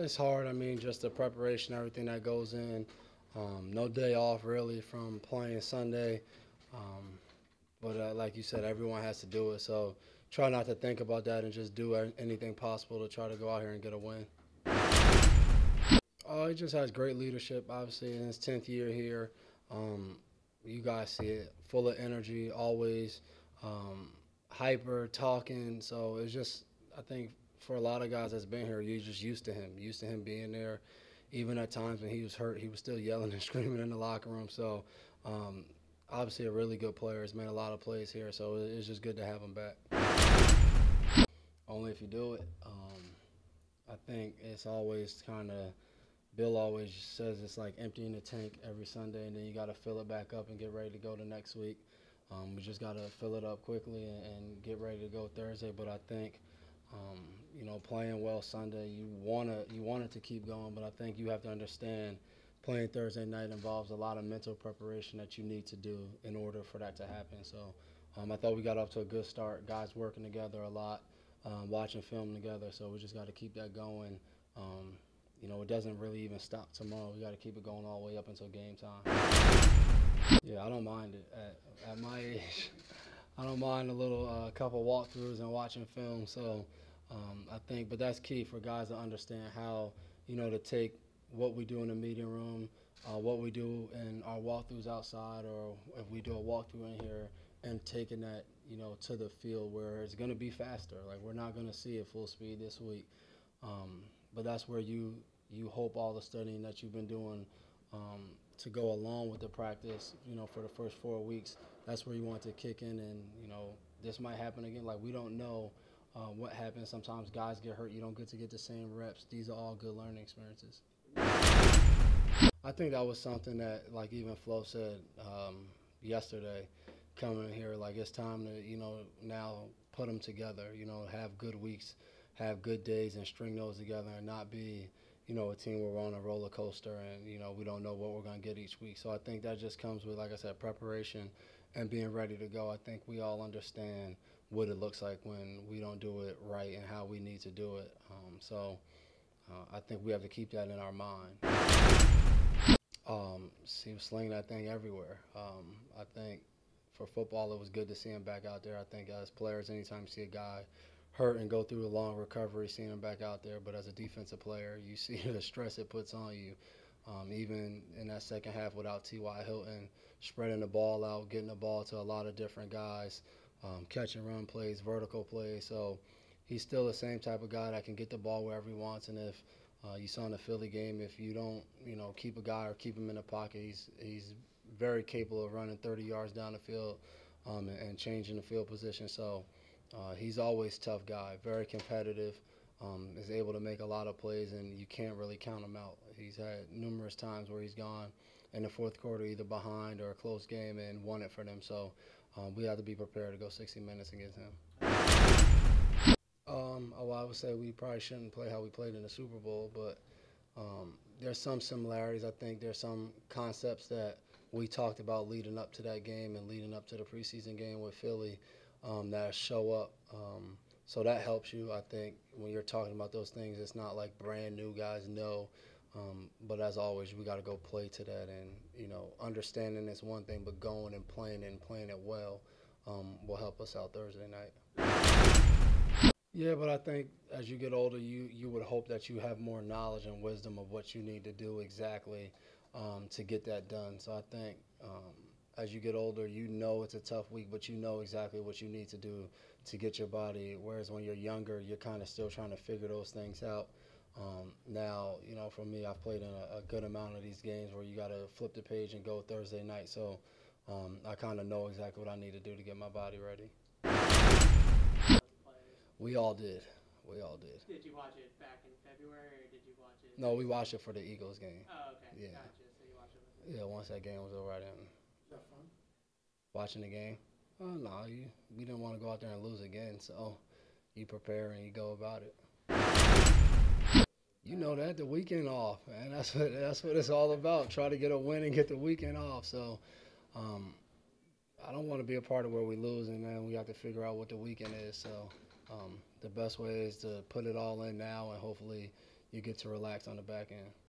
It's hard. I mean, just the preparation, everything that goes in. No day off really from playing Sunday. Um, but like you said, everyone has to do it. So try not to think about that and just do anything possible to try to go out here and get a win. He just has great leadership, obviously, in his 10th year here. Um, you guys see it, full of energy, always um, hyper, talking. So it's just, I think, for a lot of guys that's been here, you're just used to him being there. Even at times when he was hurt, he was still yelling and screaming in the locker room. So um, obviously a really good player. He's made a lot of plays here, so it's just good to have him back. Only if you do it. I think it's always kind of Bill always says it's like emptying the tank every Sunday, and then you got to fill it back up and get ready to go the next week. We just got to fill it up quickly and get ready to go Thursday. But I think, um, playing well Sunday, you want it to keep going. But I think you have to understand playing Thursday night involves a lot of mental preparation that you need to do in order for that to happen. So I thought we got off to a good start. Guys working together a lot, watching film together. So we just got to keep that going. It doesn't really even stop tomorrow. We got to keep it going all the way up until game time. Yeah, I don't mind it. At my age, I don't mind a little couple walkthroughs and watching film. So I think, but that's key for guys to understand how, to take what we do in the meeting room, what we do in our walkthroughs outside, or if we do a walkthrough in here, and taking that, to the field where it's going to be faster. Like we're not going to see it full speed this week. But that's where you hope all the studying that you've been doing to go along with the practice, for the first 4 weeks, that's where you want to kick in. And, this might happen again. Like we don't know what happens. Sometimes guys get hurt. You don't get to get the same reps. These are all good learning experiences. I think that was something that, like even Flo said yesterday, coming here, like it's time to, now put them together, have good weeks, have good days and string those together and not be, a team where we're on a roller coaster and, we don't know what we're going to get each week. So I think that just comes with, like I said, preparation and being ready to go. I think we all understand what it looks like when we don't do it right and how we need to do it. I think we have to keep that in our mind. He was slinging that thing everywhere. I think for football, it was good to see him back out there. I think as players, anytime you see a guy hurt and go through a long recovery, seeing him back out there. But as a defensive player, you see the stress it puts on you. Even in that second half without T.Y. Hilton, spreading the ball out, getting the ball to a lot of different guys, catch and run plays, vertical plays. So he's still the same type of guy that can get the ball wherever he wants. And if you saw in the Philly game, if you don't, keep a guy or keep him in the pocket, he's very capable of running 30 yards down the field and changing the field position. So he's always a tough guy, very competitive, is able to make a lot of plays, and you can't really count him out. He's had numerous times where he's gone in the fourth quarter either behind or a close game and won it for them. So we have to be prepared to go 60 minutes against him. I would say we probably shouldn't play how we played in the Super Bowl, but there's some similarities. I think there's some concepts that we talked about leading up to that game and leading up to the preseason game with Philly that show up. So that helps you, I think, when you're talking about those things. It's not like brand new guys know. But as always, we got to go play to that. And, understanding is one thing, but going and playing it well will help us out Thursday night. Yeah, but I think as you get older, you would hope that you have more knowledge and wisdom of what you need to do exactly to get that done. So I think as you get older, it's a tough week, but you know exactly what you need to do to get your body. Whereas when you're younger, you're kind of still trying to figure those things out. Now, for me, I've played in a good amount of these games where you got to flip the page and go Thursday night. So I kind of know exactly what I need to do to get my body ready. We all did. Did you watch it back in February, or did you watch it? No, we watched it for the Eagles game. Oh, okay. Yeah. Gotcha. So you watched it. Yeah, once that game was over, I didn't. Is that fun? Watching the game? Oh, no, we didn't want to go out there and lose again, so you prepare and you go about it. You know that, the weekend off, man. That's what it's all about. Try to get a win and get the weekend off. So I don't want to be a part of where we lose and then we have to figure out what the weekend is. So the best way is to put it all in now and hopefully, you get to relax on the back end.